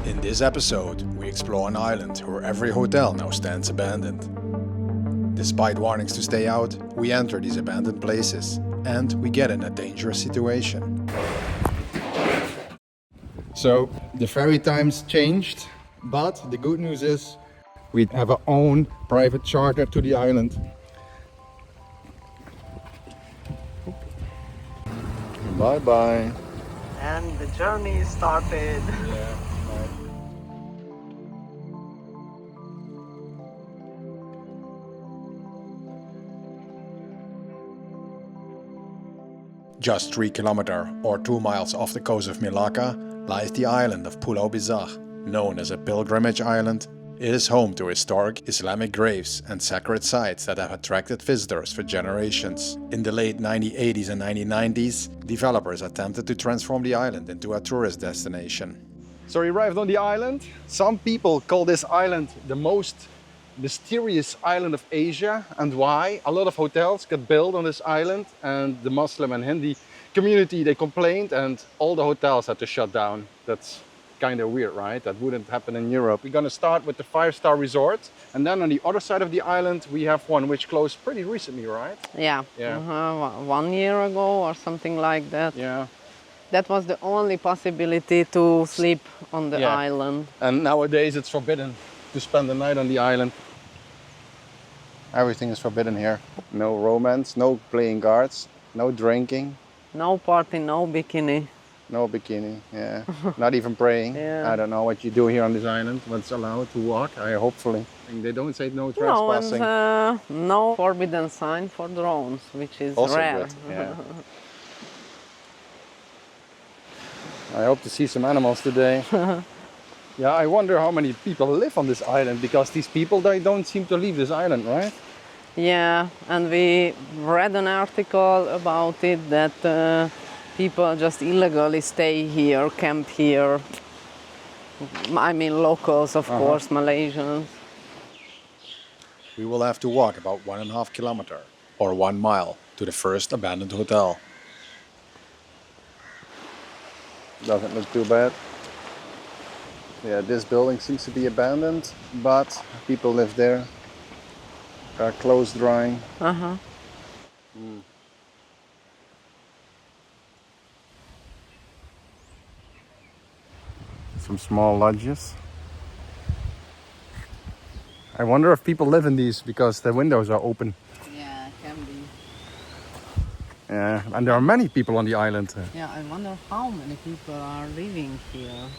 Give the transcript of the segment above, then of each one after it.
In this episode, we explore an island where every hotel now stands abandoned. Despite warnings to stay out, we enter these abandoned places and we get in a dangerous situation. So the ferry times changed, but the good news is we have our own private charter to the island. Bye bye. And the journey started. Just 3 kilometers or 2 miles off the coast of Melaka lies the island of Pulau Besar. Known as a pilgrimage island, it is home to historic Islamic graves and sacred sites that have attracted visitors for generations. In the late 1980s and 1990s, developers attempted to transform the island into a tourist destination. So we arrived on the island. Some people call this island the most mysterious island of Asia. And why? A lot of hotels got built on this island, and the Muslim and Hindi community, they complained, and all the hotels had to shut down. That's kind of weird, right? That wouldn't happen in Europe. We're gonna start with the 5-star resort, and then on the other side of the island we have one which closed pretty recently, right? Yeah. 1 year ago or something like that. Yeah. That was the only possibility to sleep on the island. And nowadays it's forbidden to spend the night on the island. Everything is forbidden here. No romance, no playing cards, no drinking. No party, no bikini. No bikini, yeah. Not even praying. Yeah. I don't know what you do here on this island. What's allowed to walk, hopefully. And they don't say no trespassing. No, and no forbidden sign for drones, which is Also rare. good, yeah. I hope to see some animals today. Yeah, I wonder how many people live on this island, because these people, they don't seem to leave this island, right? Yeah, and we read an article about it that people just illegally stay here, camp here. I mean locals, of course, Malaysians. We will have to walk about 1.5 kilometers or 1 mile to the first abandoned hotel. Doesn't look too bad. Yeah, this building seems to be abandoned, but people live there. Clothes drying. Some small lodges. I wonder if people live in these because the windows are open. Yeah, can be. Yeah, and there are many people on the island. Yeah, I wonder how many people are living here.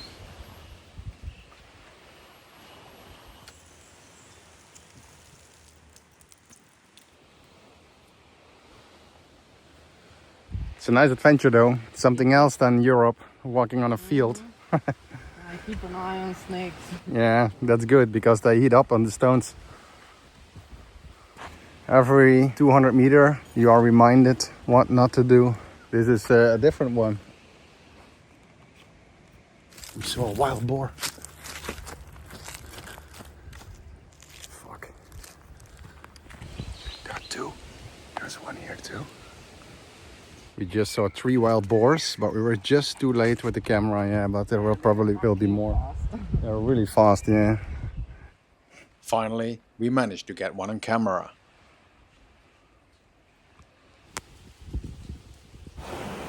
It's a nice adventure though. Something else than Europe, walking on a field. I keep an eye on snakes. Yeah, that's good because they heat up on the stones. Every 200 meters you are reminded what not to do. This is a different one. We saw a wild boar. Fuck. There are 2. There's one here too. We just saw 3 wild boars, but we were just too late with the camera, yeah, but there probably will be more. They're really fast, yeah. Finally, we managed to get one on camera.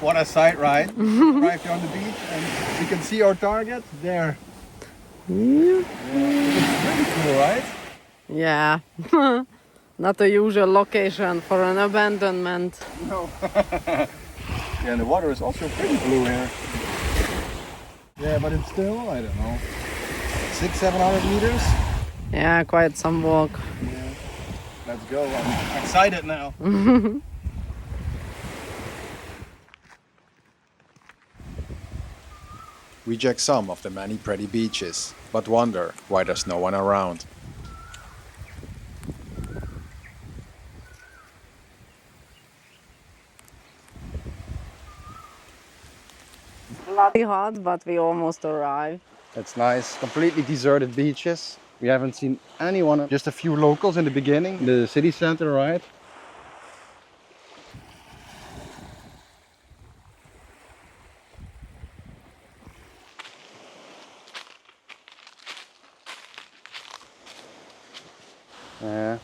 What a sight, right? Arrived on the beach and we can see our target there. Yeah. It's really cool, right? Yeah. Not a usual location for an abandonment. No. Yeah, and the water is also pretty blue here. Yeah, but it's still, I don't know, 600-700 meters? Yeah, quite some walk. Yeah. Let's go. I'm excited now. We check some of the many pretty beaches, but wonder why there's no one around. Bloody hot, but we almost arrived. It's nice. Completely deserted beaches. We haven't seen anyone, just a few locals in the beginning, the city center, right? Yeah.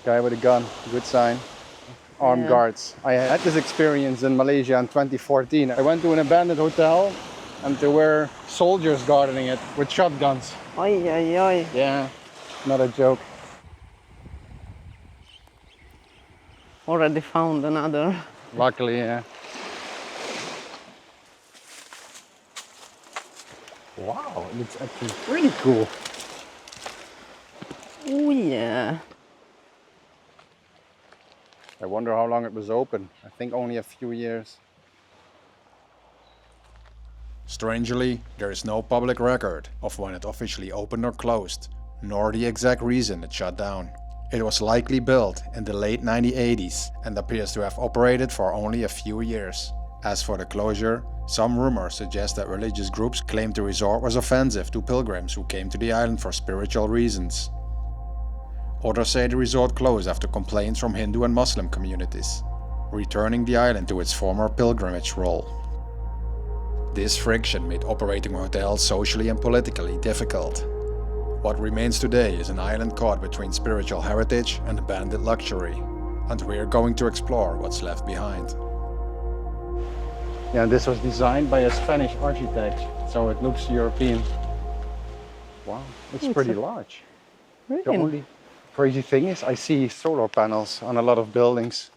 Guy with a gun, good sign. Armed Yeah. guards. I had this experience in Malaysia in 2014. I went to an abandoned hotel and there were soldiers guarding it with shotguns. Oi, oi, oi. Yeah, not a joke. Already found another. Luckily, yeah. Wow, it looks actually pretty cool. Oh yeah. I wonder how long it was open. I think only a few years. Strangely, there is no public record of when it officially opened or closed, nor the exact reason it shut down. It was likely built in the late 1980s and appears to have operated for only a few years. As for the closure, some rumors suggest that religious groups claimed the resort was offensive to pilgrims who came to the island for spiritual reasons. Others say the resort closed after complaints from Hindu and Muslim communities, returning the island to its former pilgrimage role. This friction made operating hotels socially and politically difficult. What remains today is an island caught between spiritual heritage and abandoned luxury, and we're going to explore what's left behind. Yeah, this was designed by a Spanish architect, so it looks European. Wow, it's pretty large. The Really? only crazy thing is I see solar panels on a lot of buildings.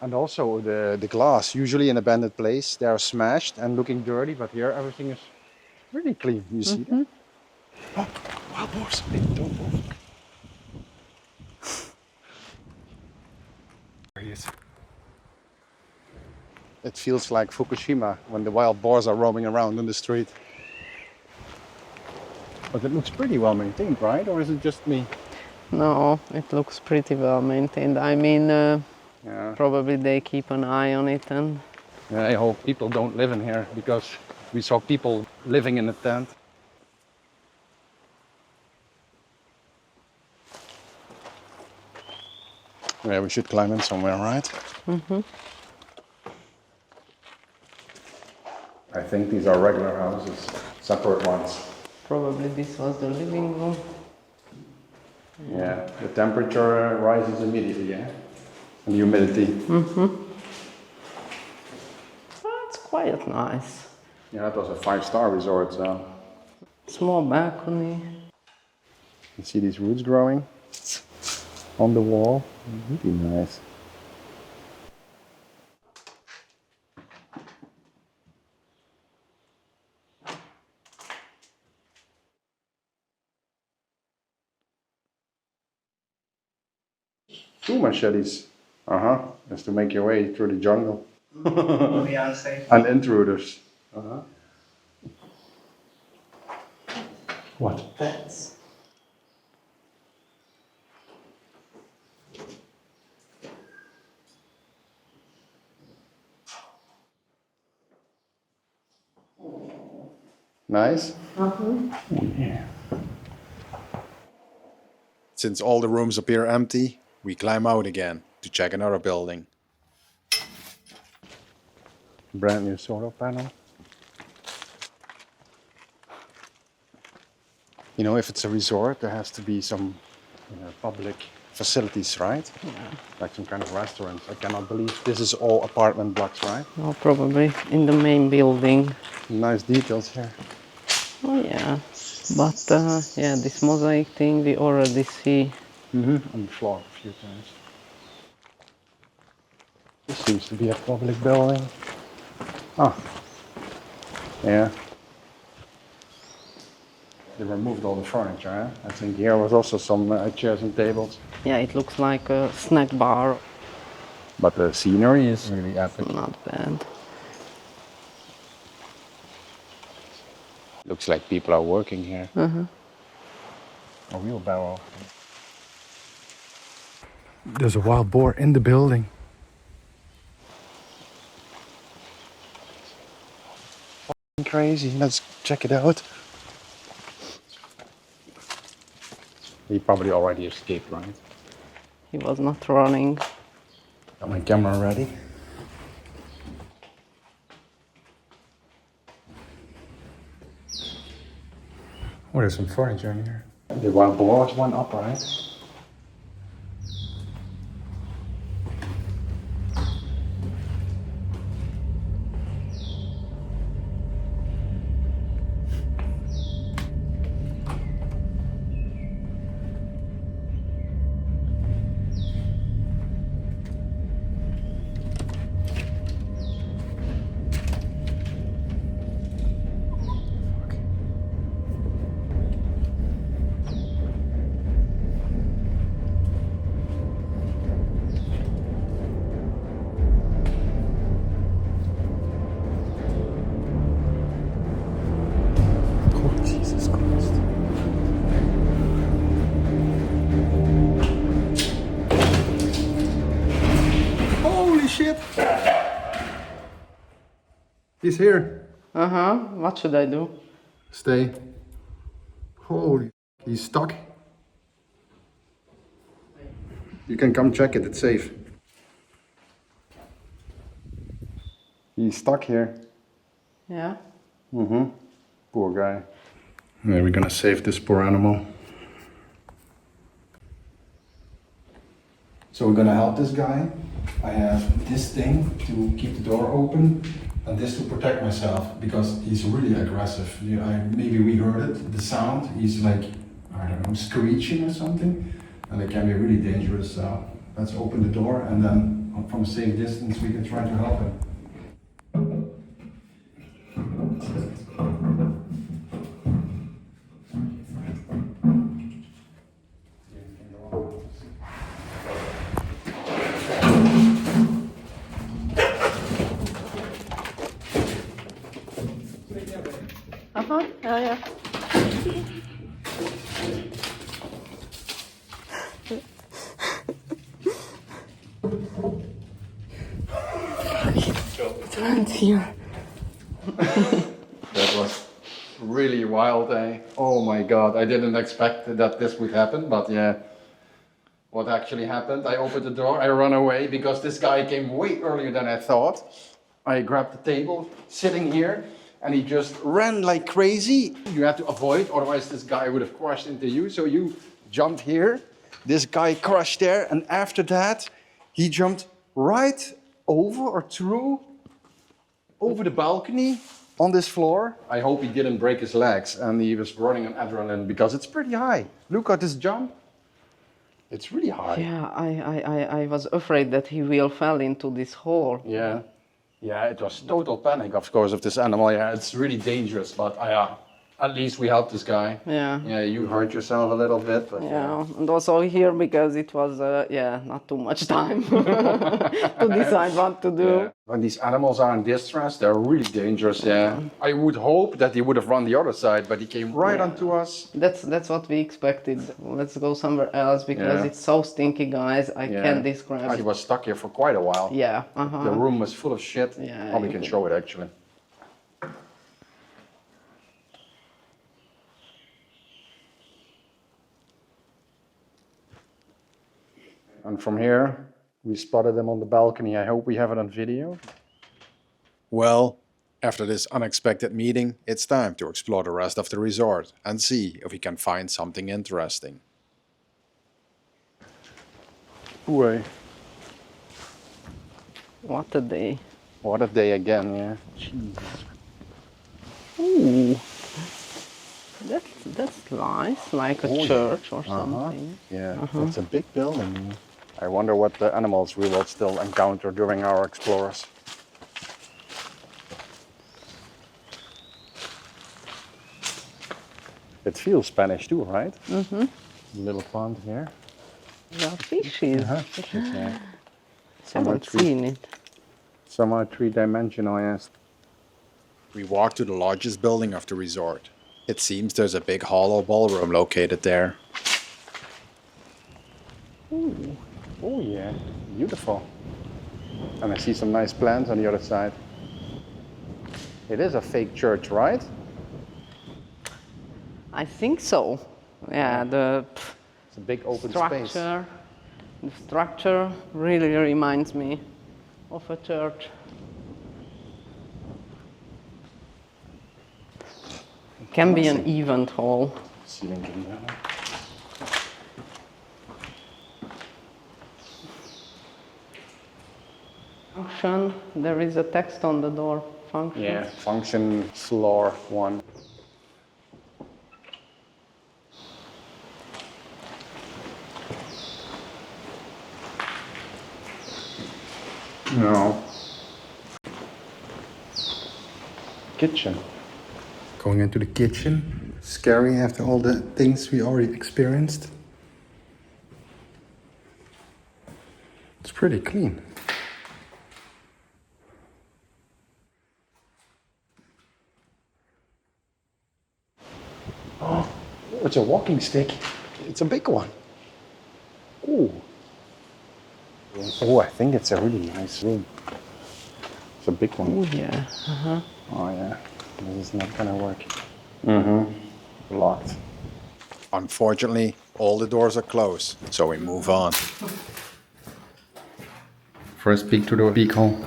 And also the glass, usually in abandoned place, they are smashed and looking dirty, but here everything is really clean. You see that? Oh, wild boars! Hey, don't move. There he is. It feels like Fukushima when the wild boars are roaming around on the street. But it looks pretty well maintained, right? Or is it just me? No, it looks pretty well maintained. I mean, Yeah. probably they keep an eye on it and... I hope people don't live in here because we saw people living in a tent. Yeah, we should climb in somewhere, right? Mm-hmm. I think these are regular houses, separate ones. Probably this was the living room. Yeah, the temperature rises immediately, yeah? And the humidity. It's quite nice. Yeah, it was a 5-star resort, so. Small balcony. You see these roots growing on the wall? Really nice. Two machetes. Just to make your way through the jungle. And intruders. What? Pets. Nice? Yeah. Since all the rooms appear empty, we climb out again to check another building. Brand new solar panel. You know, if it's a resort, there has to be some public facilities, right? Yeah. Like some kind of restaurant. I cannot believe this is all apartment blocks, right? No, probably in the main building. Nice details here. Oh yeah. But yeah, this mosaic thing we already see. On the floor a few times. This seems to be a public building. Oh. Yeah. They removed all the furniture, eh? I think here was also some chairs and tables. Yeah, it looks like a snack bar. But the scenery is really epic. Not bad. Looks like people are working here. A wheelbarrow. There's a wild boar in the building. Crazy. Let's check it out. He probably already escaped, right? He was not running. Got my camera ready. Oh, there's some furniture in here. The one below is one up, right? Jesus Christ. Holy shit! He's here. What should I do? Stay. Holy, he's stuck. You can come check it, it's safe. He's stuck here. Yeah. Poor guy. Yeah, we're gonna save this poor animal. So we're gonna help this guy. I have this thing to keep the door open and this to protect myself because he's really aggressive. Maybe we heard it, the sound. He's like, I don't know, screeching or something. And it can be really dangerous. So let's open the door and then from a safe distance we can try to help him. Yeah. It went here. That was really wild, eh? Oh my god, I didn't expect that this would happen, but yeah. What actually happened, I opened the door, I ran away because this guy came way earlier than I thought. I grabbed the table, sitting here, and he just ran like crazy. You had to avoid, otherwise this guy would have crashed into you. So you jumped here, this guy crashed there, and after that, he jumped right over or through over the balcony on this floor. I hope he didn't break his legs and he was running on adrenaline because it's pretty high. Look at this jump. It's really high. Yeah, I was afraid that he will fall into this hole. Yeah. Yeah, it was total panic, of course, of this animal. Yeah, it's really dangerous, but at least we helped this guy. Yeah. Yeah, you hurt yourself a little bit, but Yeah, and also here because it was, not too much time to decide what to do. Yeah. When these animals are in distress, they're really dangerous, yeah. I would hope that he would have run the other side, but he came right onto us. That's what we expected. Let's go somewhere else because it's so stinky, guys. I can't describe He it. was stuck here for quite a while. Yeah. The room was full of shit. Yeah, Probably you can can- show it actually. And from here, we spotted him on the balcony. I hope we have it on video. Well, after this unexpected meeting, it's time to explore the rest of the resort and see if we can find something interesting. Boy, What a day. what a day again, yeah. Jesus. Ooh. That's nice, like a church or something. Yeah, it's a big building. I wonder what the animals we will still encounter during our explores. It feels Spanish too, right? Little pond here. There are fishes. Fishes, yeah. Haven't seen it. Somewhat three-dimensional, yes. We walk to the largest building of the resort. It seems there's a big hollow ballroom located there. Ooh. Oh yeah, beautiful. And I see some nice plants on the other side. It is a fake church, right? I think so. Yeah, It's a big open the structure really reminds me of a church. Can be an event hall. Ceiling can be. Function, there is a text on the door. Function. Yeah, function floor 1. No. Kitchen. Going into the kitchen. Scary after all the things we already experienced. It's pretty clean. Oh, it's a walking stick. It's a big one. Ooh. Oh, I think it's a really nice room. It's a big one. Oh yeah. Oh yeah. This is not gonna work. Mm-hmm. Locked. Unfortunately, all the doors are closed, so we move on. First peek to the peek hole.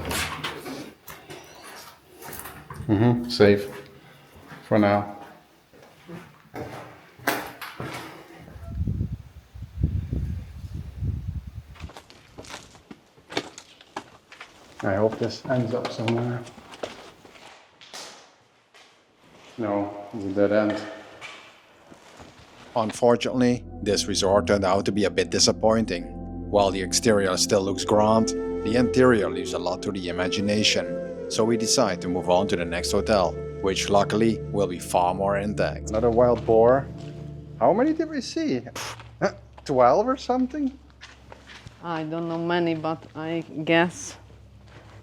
Safe. For now. I hope this ends up somewhere. No, it's a dead end. Unfortunately, this resort turned out to be a bit disappointing. While the exterior still looks grand, the interior leaves a lot to the imagination. So we decide to move on to the next hotel, which luckily will be far more intact. Another wild boar. How many did we see? 12 or something? I don't know many, but I guess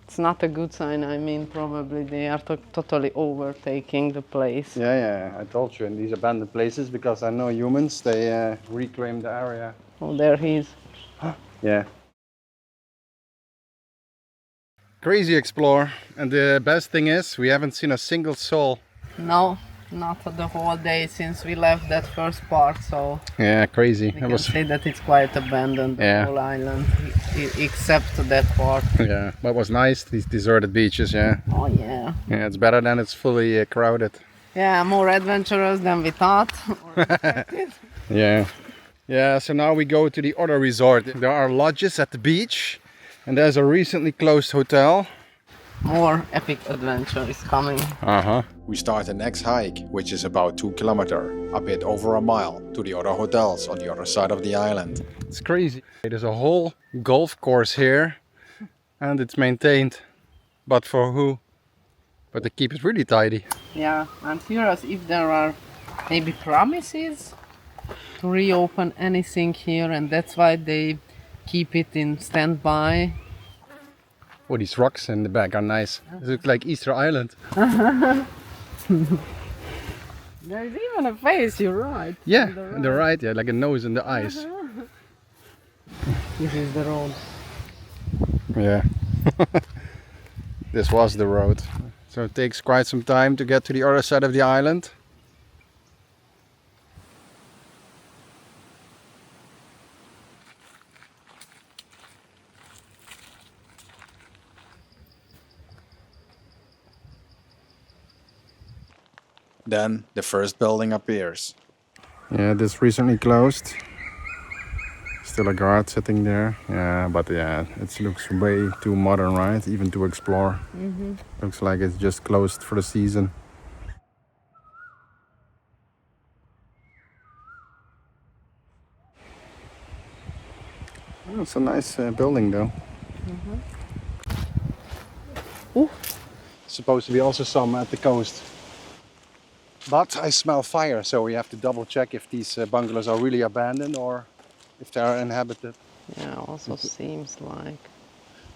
it's not a good sign. I mean, probably they are totally overtaking the place. Yeah, I told you in these abandoned places, because I know humans, they reclaim the area. Oh, there he is. Yeah. Crazy explore, and the best thing is we haven't seen a single soul. No, not for the whole day since we left that first part, so Yeah, crazy. we can say that it's quite abandoned, the Yeah. whole island, except that part. Yeah, but it was nice, these deserted beaches, yeah. Oh yeah. Yeah, it's better than it's fully crowded. Yeah, more adventurous than we thought. or expected. Yeah. Yeah, so now we go to the other resort. There are lodges at the beach, and there's a recently closed hotel. More epic adventure is coming. Uh-huh. We start the next hike, which is about 2 kilometers, a bit over a mile, to the other hotels on the other side of the island. It's crazy. There's a whole golf course here, and it's maintained. But for who? But they keep it really tidy. Yeah, I'm curious if there are maybe promises to reopen anything here, and that's why they keep it in standby. Oh, these rocks in the back are nice. It looks like Easter Island. There's even a face, you're right. Yeah, on the right, yeah, like a nose and the eyes. This is the road. Yeah. This was the road. So it takes quite some time to get to the other side of the island. Then the first building appears. Yeah, this recently closed. Still a guard sitting there. Yeah, but yeah, it looks way too modern, right? Even to explore. Looks like it's just closed for the season. Oh, it's a nice building though. Ooh. Supposed to be also some at the coast. But I smell fire, so we have to double check if these bungalows are really abandoned or if they are inhabited. Yeah, also seems like.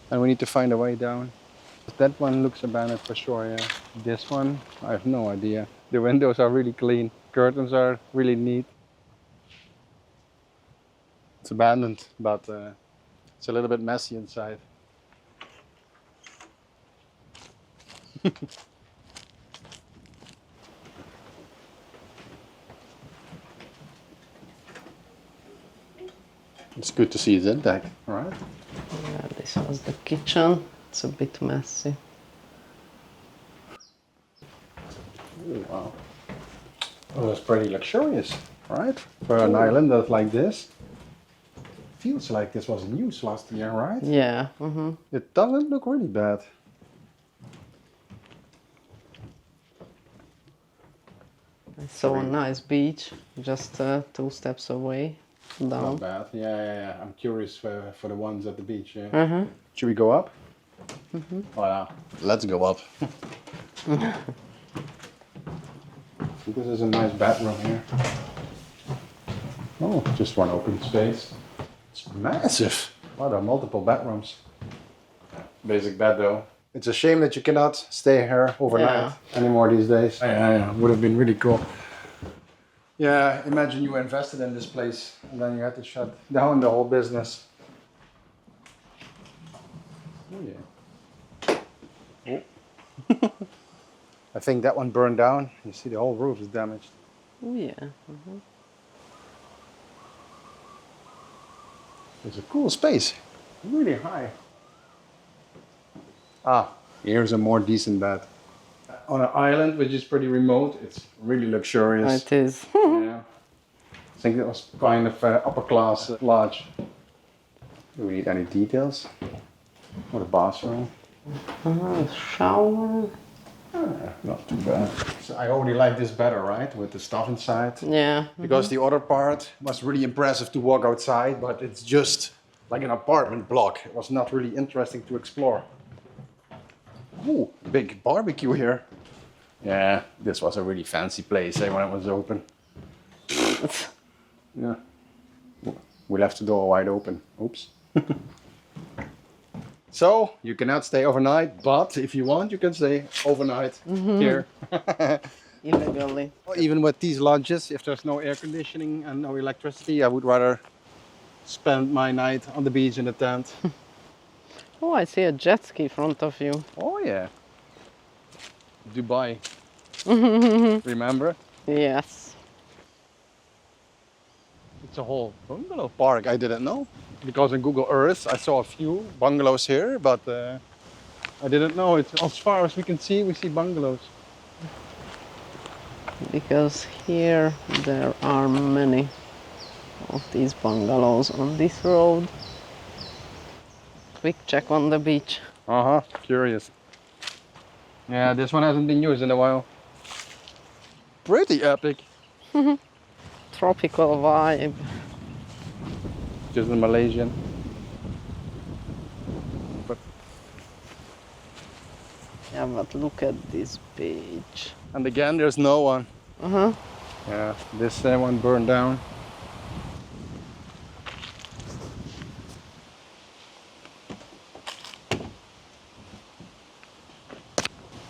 And we need to find a way down. That one looks abandoned for sure, yeah. This one, I have no idea. The windows are really clean. Curtains are really neat. It's abandoned, but it's a little bit messy inside. It's good to see it's intact, right? Yeah, this was the kitchen. It's a bit messy. Oh, wow. Oh, that's pretty luxurious, right? For an island that's like this. Feels like this was in use last year, right? Yeah. It doesn't look really bad. I saw a nice beach just 2 steps away down. Not bad. Yeah. I'm curious for the ones at the beach. Yeah. Should we go up? Oh yeah. Let's go up. This is a nice bedroom here. Oh, just one open space. It's massive. Wow, there are multiple bedrooms. Basic bed though. It's a shame that you cannot stay here overnight anymore these days. Yeah, would have been really cool. Yeah, imagine you invested in this place and then you had to shut down the whole business. Oh yeah. Oh. I think that one burned down. You see the whole roof is damaged. Oh yeah. It's a cool space. Really high. Ah, here's a more decent bed. On an island which is pretty remote, it's really luxurious. It is. Yeah. I think it was kind of upper class lodge. Do we need any details? What a bathroom. Shower. Not too bad. So I already like this better, right? With the stuff inside. Yeah. Because the other part was really impressive to walk outside, but it's just like an apartment block. It was not really interesting to explore. Ooh, big barbecue here. Yeah, this was a really fancy place when it was open. Yeah. We left the door wide open. Oops. So, you cannot stay overnight, but if you want, you can stay overnight here. Illegally. Even with these lodges, if there's no air conditioning and no electricity, I would rather spend my night on the beach in a tent. Oh, I see a jet ski in front of you. Oh yeah. Dubai. Remember? Yes. It's a whole bungalow park. I didn't know. Because in Google Earth I saw a few bungalows here, but I didn't know it. As far as we can see, we see bungalows. Because here there are many of these bungalows on this road. Quick check on the beach. Curious. Yeah, this one hasn't been used in a while. Pretty epic. Tropical vibe. Just in Malaysian. But Yeah, but look at this beach. and again, there's no one. Yeah, this one burned down.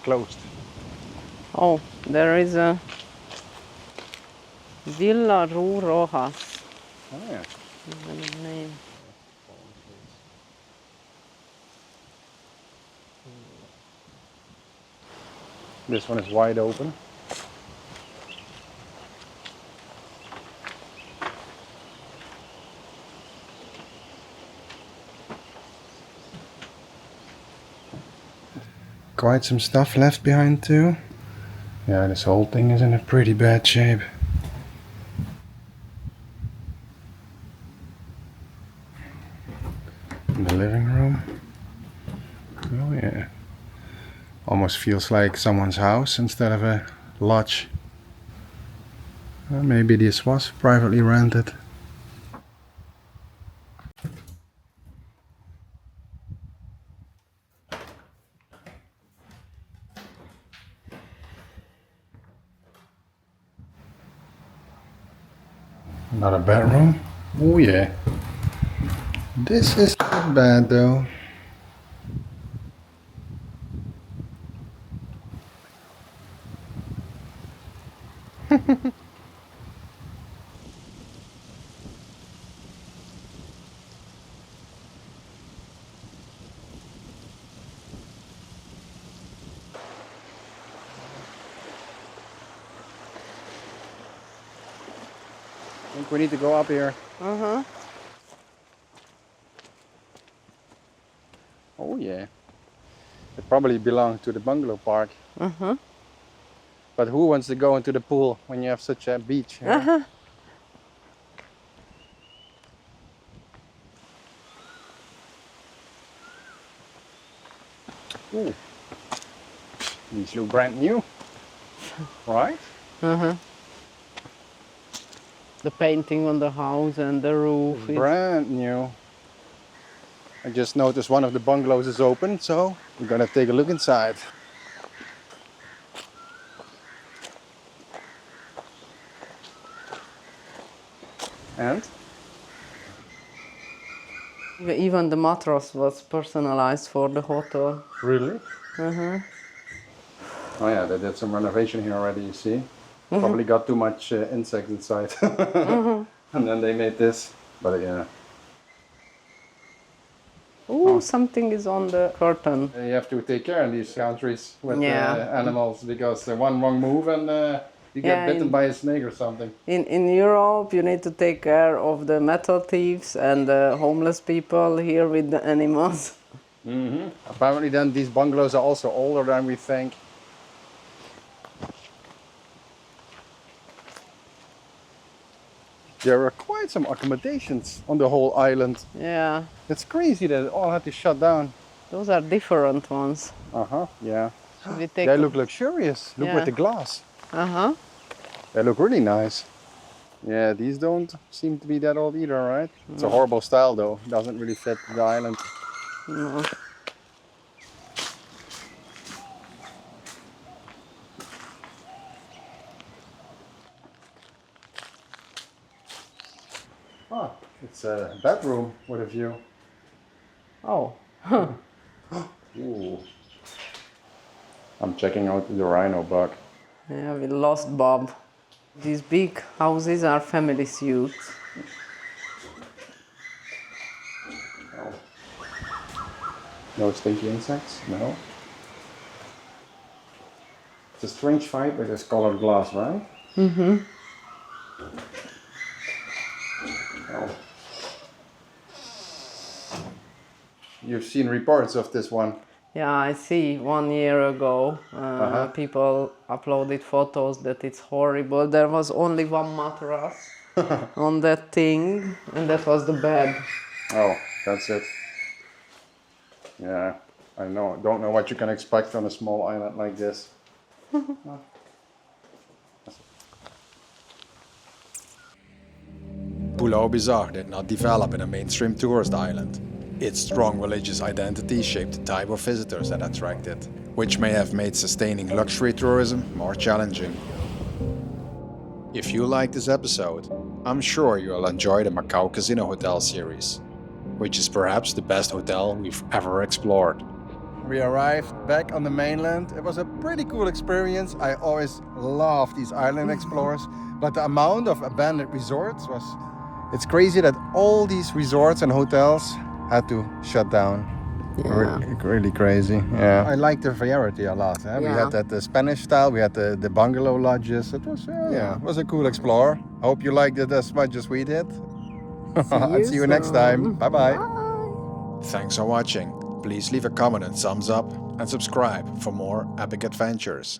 Closed. Oh, there is a Villa Ru Rojas. Oh yeah. Is the name. This one is wide open. Quite some stuff left behind too. Yeah, this whole thing is in a pretty bad shape. In the living room. Oh yeah. Almost feels like someone's house instead of a lodge. Maybe this was privately rented. Another bedroom. Oh yeah. This is not bad though. I think we need to go up here. Oh yeah. It probably belonged to the bungalow park. But But who wants to go into the pool when you have such a beach? Yeah? Ooh. These look brand new, right? The painting on the house and the roof is Brand new. I just noticed one of the bungalows is open, so we're gonna take a look inside. And? even the mattress was personalized for the hotel. Really? Oh yeah, they did some renovation here already, you see. Probably got too much insects inside. And then they made this, but yeah. Oh, something is on the curtain. You have to take care in these countries with Yeah. animals, because one wrong move and you get Yeah, bitten by a snake or something. In Europe, you need to take care of the metal thieves and the homeless people. Here with the animals. Apparently then these bungalows are also older than we think. There are quite some accommodations on the whole island. Yeah, It's crazy that it all had to shut down. those are different ones. Yeah. Should we take They look luxurious. Look Yeah. with the glass. Uh-huh. They look really nice. Yeah, these don't seem to be that old either, right? It's a horrible style though. Doesn't really fit the island. No. Ah, it's a bedroom with a view. Oh. Ooh. I'm checking out the rhino bug. Yeah, we lost Bob. These big houses are family suites. Oh. No stinky insects? No. It's a strange fight with this colored glass, right? Oh. You've seen reports of this one. Yeah, I see 1 year ago people uploaded photos that it's horrible. There was only one mattress on that thing and that was the bed. Oh, that's it. Yeah, I know. Don't know what you can expect on a small island like this. Pulau Besar did not develop in a mainstream tourist island. Its strong religious identity shaped the type of visitors that attracted, which may have made sustaining luxury tourism more challenging. If you like this episode, I'm sure you'll enjoy the Macau Casino Hotel series, which is perhaps the best hotel we've ever explored. We arrived back on the mainland. It was a pretty cool experience. I always love these island explorers, but the amount of abandoned resorts was... It's crazy that all these resorts and hotels had to shut down. Yeah. Really crazy. Yeah. I like the variety a lot. We Yeah. had the Spanish style, we had the bungalow lodges. It was it was a cool explorer. I hope you liked it as much as we did. I'll see you next time. Bye bye. Thanks for watching. Please leave a comment and thumbs up and subscribe for more epic adventures.